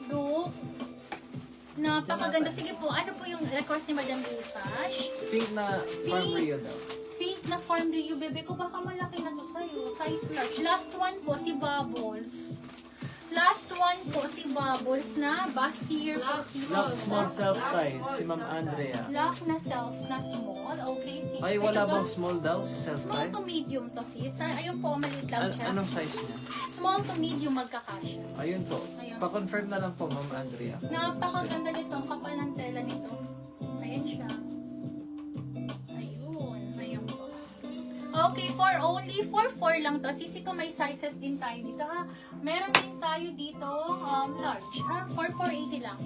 Look. Napakaganda. Sige po, ano po yung request ni Madam Lipash? Pink na Farm Rio daw. Pink na Farm Rio, bebe ko. Baka malaki na to sa'yo. Size large. Last one po, si Bubbles. Last one po, si Bubbles na Bastier po si Lock small self-tie, si Ma'am Andrea. Lock na self na small. Okay, sis. Ay, Ito wala ba? bang small daw si Small self-tie? to medium to, sis. Ayun po, maliit lang siya. Anong size niya? Small to medium magkakasya. Ayun po. Ayun. Pa-confirm na lang po, Ma'am Andrea. Napakaganda nito. Ang kapal ng tela nito. Ayan siya. Ayun. Ayan po. Okay, only for 4 lang to. Sisi ko may sizes din tayo dito ha. Meron din tayo dito large ha. For 480 lang.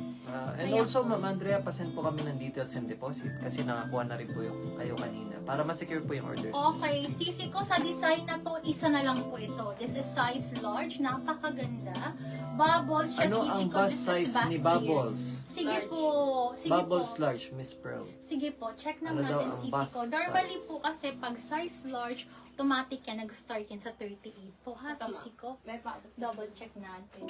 And Ayan. also, Ma'am Andrea, pasend po kami ng details and deposit kasi nakakuha na rin po yung kayo kanina para ma-secure po yung orders. Okay, sisi ko sa design na to, isa na lang po ito. This is size large. Napakaganda. Bubbles siya, Ano sisi ang ko. bust This size is ni Bastier. Bubbles? Sige Large. po. Sige Bubbles po. large, Miss Pearl. Sige po, check Ano naman daw natin ang sisi bust ko. Normally size? po kasi pag size large, automatic yan, nag-start yan sa 38 po ha, Tama. sisi ko. May pa. Double check natin.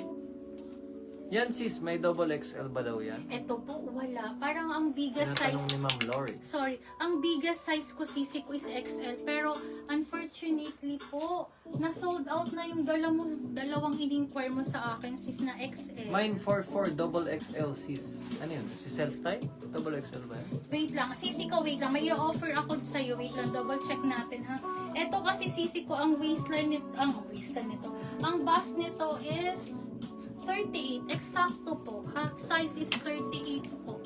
Yan sis, may double XL ba daw yan? Ito po, wala. Parang ang biggest Tinatanong size, ni Ma'am Lori. sorry, ang biggest size ko sisi ko is XL. Pero unfortunately po, na-sold out na yung dalawang in-inquire mo sa akin sis na XL. Mine 44 double XL sis. Ano yun? Si self-tie? Double XL ba yan? Wait lang, sisi ko, wait lang. May i-offer ako sa'yo. Wait lang, double check natin ha. Ito kasi sisi ko, ang waistline nito, ang bust nito is 38. Eksakto po ha. Size is 38 po.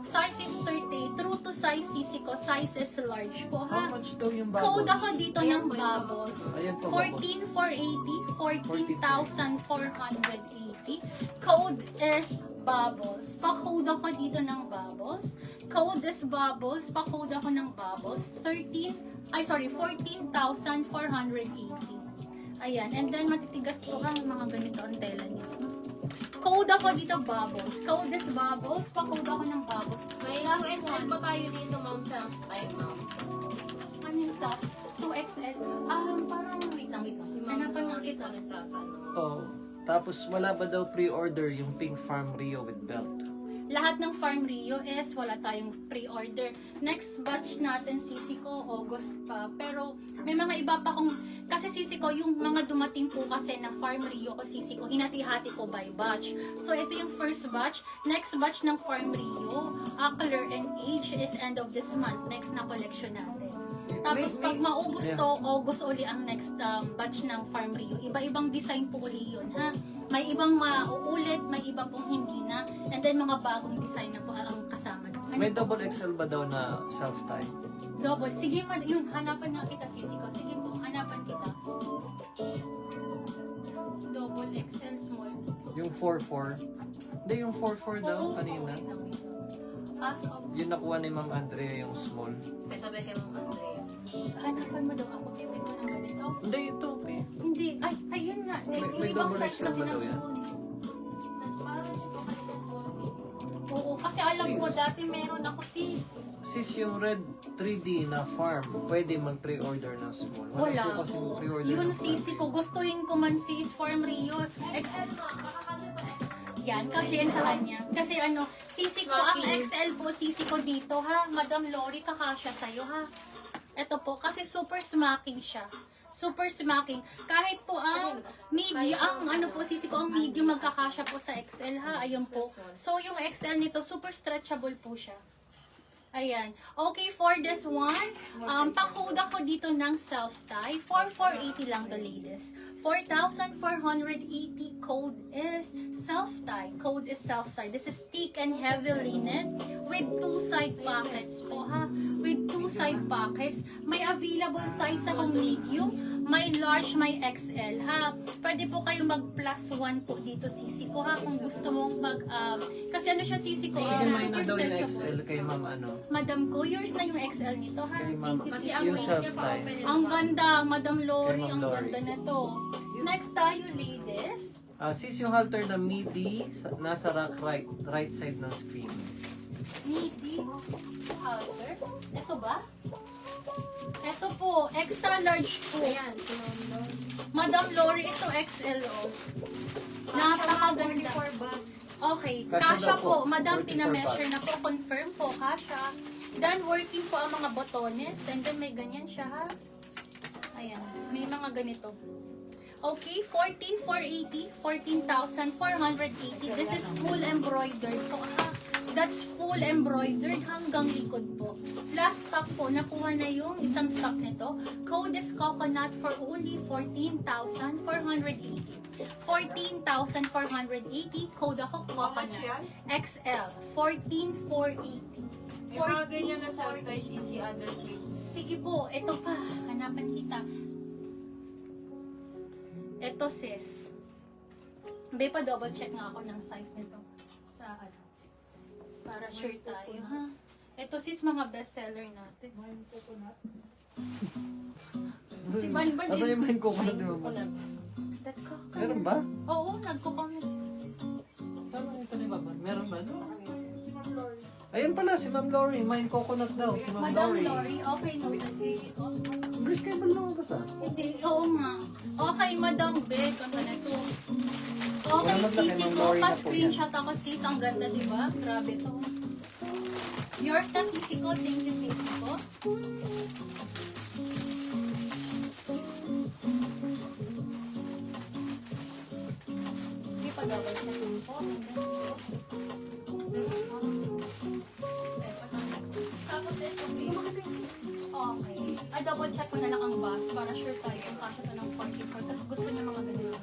Size is 38. True to size sisi ko, size is large po ha. How much daw yung Code bubbles? ako dito ng Bubbles. Ayan po, 14,480, 14,480. Code is Bubbles. Pa-code ako dito ng Bubbles. Code is Bubbles. Pa-code ako ng Bubbles. 14,480. Ayan. And then matitigas po ang mga ganito ang tela niya. Code ako dito Bubbles. Code is Bubbles. Pa-code ako ng Bubbles. May Last 2XL one. ba tayo dito, ma'am? Self-tie, ma'am. Ano yung sa 2XL? Parang wait lang. Si ma'am Hanapan nga Lori kita. pa nagtatanong. Oh. Tapos wala ba daw pre-order yung Pink Farm Rio with belt? Lahat ng Farm Rio is wala tayong pre-order. Next batch natin, sisi ko, August pa. Pero may mga iba pa kung, kasi sisi ko, yung mga dumating po kasi na Farm Rio ko, sisi ko, hinati-hati ko by batch. So ito yung first batch. Next batch ng Farm Rio, Color and Age is end of this month. Next na collection natin. Tapos pag maubos to, August uli ang next batch ng Farm Rio. Iba-ibang design po uli yun, ha? May ibang mauulit, may iba pong hindi na. And then mga bagong design na po ang kasama. Ano May po? double XL ba daw na self-tie? Double. Sige, yung hanapan nga kita, sisi ko. Sige po, hanapan kita. Double XL small. Yung 44? Hindi, yung 44 daw Oo, kanina. wait lang, wait lang. As of, Yung nakuha ni Ma'am Andrea yung small. May tabi kay ma'am Andrea. hanapan mo daw ako. Pipin mo ng ganito. Hindi, ito. Hindi. Ay, ayun nga. May Yung ibang double size XL kasi ba daw yan? nandun. Parang siya pa kanito for me. Oo, kasi alam ko Sis. dati meron ako sis. Sis, yung red 3D na farm, pwede mag-pre-order ng small. Wala po kasi po. pre-order Yun ng sisi ko. Gustuhin ko man sis Farm Rio. Yan, kasi yan sa kanya. Kasi ano, sisi ko, ang XL po, sisi ko dito ha. Madam Lori, kakasya sa'yo ha. Ito po, kasi super smacking siya. Super smacking. Kahit po ang medium, ang ano po, sisi ko, ang medium magkakasya po sa XL ha. Ayun po. So, yung XL nito, super stretchable po siya. Ayan. Okay, for this one, pa-code ako dito ng self-tie. 4,480 lang the latest. 4,480 code is self-tie. Code is self-tie. This is thick and heavy linen with 2 side pockets po ha. With 2 side pockets. May available size akong medium. May large, may XL ha. Pwede po kayo mag plus 1 po dito sisi ko ha. Kung gusto mong mag, kasi ano siya sisi ko, Sige, may na super daw yung XL stretchable. kay Ma'am ano. Madam ko, yours na yung XL nito ha. Kay Ma'am. Thank you Kasi sisi. ang Yung waist niya pa self-tie. open. Ang ganda, Madam Lori, Kay Ma'am ang Lori. ganda nito. Next tayo, ladies. Sis, yung halter na midi, nasa rack right side ng screen. Midi halter. Ito ba? Ito po, extra large po. Ayan, si ma'am Lori. Madam Lori, ito XL oh. Napakaganda. 44 bus. Okay, Kasha kasha daw po. po. Madam, 44 pinameasure pa. na po. Confirm po, kasha. Then, working po ang mga botones. And then, may ganyan siya, ha? Ayan. May mga ganito. Okay, 14,480. 14,480. This is full embroidered po, ha? That's full embroidered hanggang likod po. Last stock po, nakuha na yung isang stock nito. Code is coconut for only 14,480. 14,480. Code ako How much coconut. yan? XL. 14,480. May mga ganyan na sa tayo CC other grades. Sige po, ito pa. Hanapan kita. Ito sis. May pa double check nga ako ng size nito. Sa ano. Para sure tayo, ha? Ito sis, mga bestseller natin. Si Banban Asa yung main coconut di ba? That coconut. Meron ba? Oo, nagkukomment. Tama ito ni Baba. Meron ba? Ayun pala, si Ma'am Lori. Main coconut daw. Si Ma'am Madam Lori. Lori, okay, notice ito. Bris kayo ba lumabas ah? Hindi, oo nga. Okay, Madam Beth, ang ganito. Okay, Wala na, Sisi kay Ma'am ko, Lori na po pa-screenshot ako, sis. Ang ganda, di ba? Grabe to. Yours na, Sisi ko. Thank you, Sisi ko. Hindi pa double check lang po. Tapos ito, okay. Ay, double check ko na lang ang bus para sure tayo yung kasya to ng 44 kasi gusto niya mga ganito.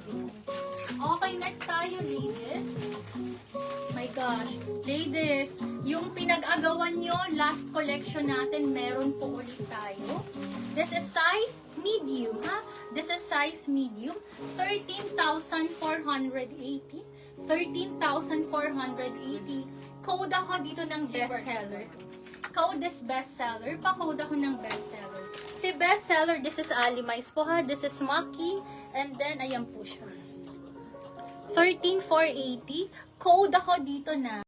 Okay, next tayo, ladies. My gosh. Ladies, yung pinag-agawan nyo, last collection natin, meron po ulit tayo. This is size medium, ha? This is size medium. 13,480. 13,480. Code ako dito ng bestseller. Code is bestseller. Pa-code ako ng bestseller. Si bestseller, this is Alimais po, ha? This is Maki. And then, ayan po siya. 13,480. Code ako dito na